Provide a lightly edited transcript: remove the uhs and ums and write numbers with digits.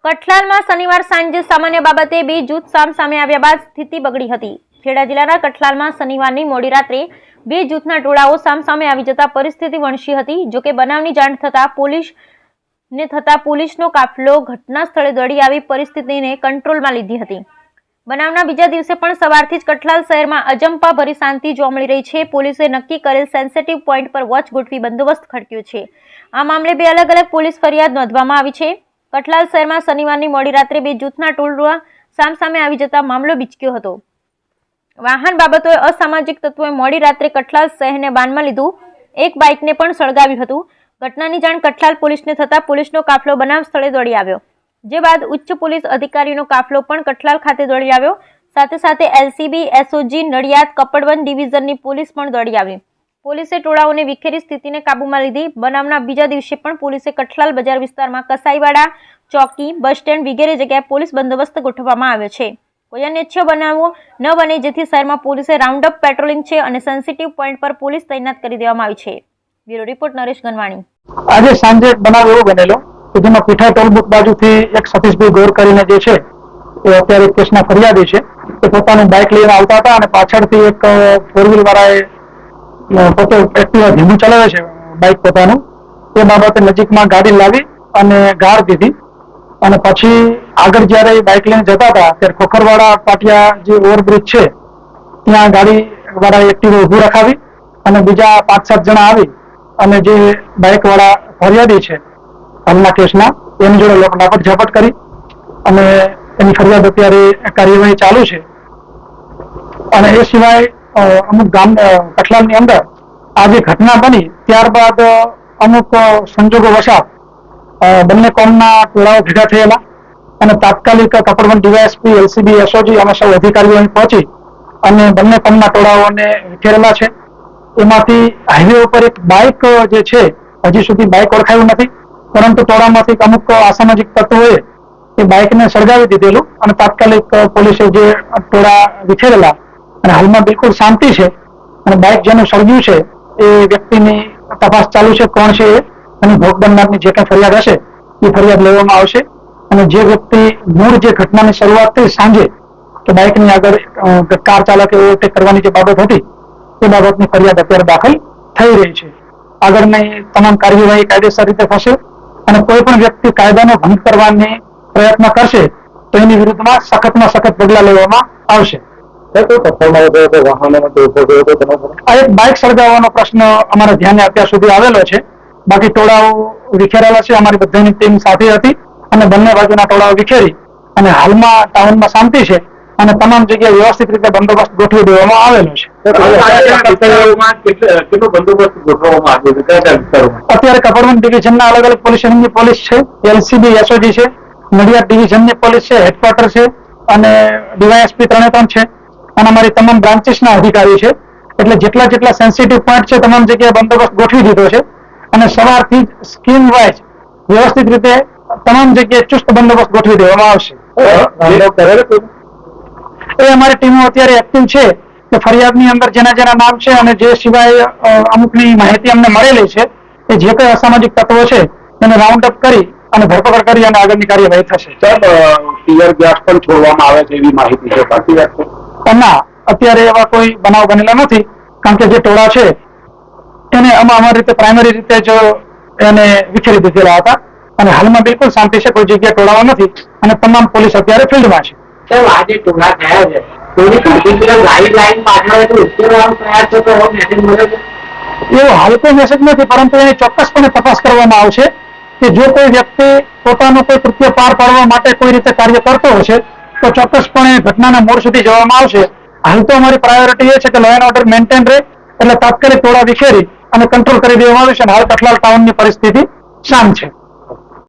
કઠલાલમાં શનિવાર સાંજે સામાન્ય બાબતે બે જૂથ સામસામે આવ્યા બાદ સ્થિતિ બગડી હતી। ખેડા જિલ્લાના કઠલાલમાં શનિવારની મોડી રાત્રે બે જૂથના ટોળાઓ સામસામે આવી જતા પરિસ્થિતિ વણસી હતી। જોકે બનાવની જાણ થતા પોલીસનો કાફલો ઘટના સ્થળે દોડી આવી પરિસ્થિતિને કંટ્રોલમાં લીધી હતી। બનાવના બીજા દિવસે પણ સવારથી જ કઠલાલ શહેરમાં અજંપા ભરી શાંતિ જોવા મળી રહી છે। પોલીસે નક્કી કરેલ સેન્સિટિવ પોઈન્ટ પર વોચ ગોઠવી બંદોબસ્ત ખડક્યો છે। આ મામલે બે અલગ અલગ પોલીસ ફરિયાદ નોંધવામાં આવી છે। કઠલાલ શહેરમાં શનિવારની મોડી રાત્રે બે જૂથના ટોળા સામસામે આવી જતા મામલો બીચક્યો હતો। વાહન બાબતોએ અસામાજિક તત્વોએ મોડી રાત્રે કઠલાલ શહેરને બાનમાં લીધું, એક બાઇકને પણ સળગાવ્યું હતું। ઘટનાની જાણ કઠલાલ પોલીસને થતા પોલીસનો કાફલો બનાવ સ્થળે દોડી આવ્યો, જે બાદ ઉચ્ચ પોલીસ અધિકારીનો કાફલો પણ કઠલાલ ખાતે દોડી આવ્યો। સાથે સાથે એલસીબી, એસઓજી, નડિયાદ, કપડવંજ ડિવિઝનની પોલીસ પણ દોડી આવી। પોલીસે ટોળાઓને વિખેરી સ્થિતિને કાબૂમાં લીધી। બનાવના બીજા દિવસે પણ પોલીસે કઠલાલ બજાર વિસ્તારમાં કસાઈવાડા ચોકી, બસ સ્ટેન્ડ વગેરે જગ્યાએ પોલીસ બંદોબસ્ત ગોઠવવામાં આવ્યો છે। કોઈ અનિચ્છનીય બનાવો ન બને જેથી શહેરમાં પોલીસે રાઉન્ડ અપ પેટ્રોલિંગ છે અને સેન્સિટિવ પોઈન્ટ પર પોલીસ તૈનાત કરી દેવામાં આવી છે। Bureau report Naresh Ganwani. આજે સાંજે બનાવ એવો બનેલો કે જેમાં પીઠા ટોલબુક બાજુથી એક સતીશભાઈ ગોર કરીને જે છે એ અત્યારે કેસના ફરિયાદી છે, એ પોતાનું બાઇક લઈને આવતા હતા અને પાછળથી એક ફોર વ્હીલ વાળાએ પોતે એક્ટિવા ધીમું ચલાવે છે બાઇક પોતાનું, એ બાબતે નજીકમાં ગાડી લાવી અને ગાળ દીધી અને પછી આગળ જયારે બાઇક લઈને જતા હતા ત્યારે ખોખરવાડા પાટિયા જે ઓવરબ્રિજ છે ત્યાં ગાડી વાળા એક્ટિવા ઊભું રખાવી અને બીજા 5-7 જણા આવી અને જે બાઇક વાળા ફરિયાદી છે હાલના કેસના એની જોડે લાપટ ઝાપટ કરી અને એની ફરિયાદ અત્યારે કાર્યવાહી ચાલુ છે। અને એ સિવાય અમુક ગામ કઠલાલની અંદર આ જે ઘટના બની ત્યારબાદ અમુક સંજોગો વસાત બંને કોમના ટોળાઓ ભેગા થયેલા અને તાત્કાલિક કપડવંજ ડીવાયએસપી, એલસીબી, એસઓજી અમે સૌ અધિકારીઓ અહીં પહોંચી અને બંને કોમના ટોળાઓને વિખેરેલા છે। એમાંથી હાઈવે ઉપર એક બાઇક જે છે હજી સુધી બાઇક ઓળખાયું નથી, પરંતુ ટોળામાંથી અમુક અસામાજિક તત્વોએ એ બાઇકને સળગાવી દીધેલું અને તાત્કાલિક પોલીસે જે ટોળા વિખેરેલા અને હાલમાં બિલકુલ શાંતિ છે અને બાઇક જેનું સળગ્યું છે એ વ્યક્તિની તપાસ ચાલુ છે, કોણ છે એ અને ભોગ બનનારની જે કંઈ ફરિયાદ હશે એ ફરિયાદ લેવામાં આવશે। અને જે વ્યક્તિ મૂળ જે ઘટનાની શરૂઆત થઈ સાંજે કે બાઇકની આગળ કાર ચાલકે ઓવરટેક કરવાની જે બાબત હતી એ બાબતની ફરિયાદ અત્યારે દાખલ થઈ રહી છે। આગળની તમામ કાર્યવાહી કાયદેસર રીતે થશે અને કોઈ પણ વ્યક્તિ કાયદાનો ભંગ કરવાની પ્રયત્ન કરશે તો એની વિરુદ્ધમાં સખતમાં સખત પગલાં લેવામાં આવશે। આ એક બાઇક સળગાવવાનો પ્રશ્ન અમારા ધ્યાને અત્યાર સુધી આવેલો છે, બાકી ટોળાઓ વિખેરેલા છે। અમારી બધાની ટીમ સાથે હતી અને બંને બાજુના ટોળાઓ વિખેરી અને હાલમાં ટાઉનમાં શાંતિ છે અને તમામ જગ્યાએ વ્યવસ્થિત રીતે બંદોબસ્ત ગોઠવી દેવામાં આવેલો છે। અત્યારે કપડવંજ ડિવિઝનના અલગ અલગ પોલીસ સ્ટેશનની પોલીસ છે, એલસીબી, એસઓજી છે, નડિયાદ ડિવિઝનની પોલીસ છે, હેડક્વાર્ટર છે અને ડીવાયએસપી 3 છે અને અમારી તમામ બ્રાન્ચીસના અધિકારી છે। એટલે જેટલા સેન્સિટિવ પોઈન્ટ છે તમામ જગ્યાએ બંદોબસ્ત ગોઠવી દીધો છે અને સવારથી જ સ્કીમ વાઇઝ વ્યવસ્થિત રીતે તમામ જગ્યાએ ચુસ્ત બંદોબસ્ત ગોઠવી દેવામાં આવશે। એ અમારી ટીમો અત્યારે એક્ટિવ છે કે ફરિયાદની અંદર જેના નામ છે અને જે સિવાય અમુકની માહિતી અમને મળેલી છે કે જે કોઈ અસામાજિક તત્વો છે એને રાઉન્ડ અપ કરી અને ધરપકડ કરી અને આગળની કાર્યવાહી થશે। ટીયર ગેસ પણ છોડવામાં આવે છે એવી માહિતી છે, સાચી વાત છે? ના, અત્યારે એવા કોઈ બનાવ બનેલા નથી, કારણ કે જે ટોળા છે એને અમારી રીતે પ્રાઇમરી રીતે જ એને વિખેરી દીધેલા હતા અને હાલમાં બિલકુલ શાંતિ છે, કોઈ જગ્યાએ ટોળાઓ નથી અને તમામ પોલીસ અત્યારે ફિલ્ડમાં છે। આજે ટોળા થયા છે એવો હાલ કોઈ મેસેજ નથી, પરંતુ એની ચોક્કસપણે તપાસ કરવામાં આવશે કે જો કોઈ વ્યક્તિ પોતાનું કોઈ કૃત્ય પાર પાડવા માટે કોઈ રીતે કાર્ય કરતો હશે તો ચોક્કસપણે ઘટનાના મૂળ સુધી જવામાં આવશે। હાલ તો અમારી પ્રાયોરિટી એ છે કે લો એન્ડ ઓર્ડર મેન્ટેન રહે એટલે તાત્કાલિક ટોળા વિખેરી અને કંટ્રોલ કરી દેવામાં આવશે અને હાલ કઠલાલ ટાઉનની પરિસ્થિતિ શાંત છે।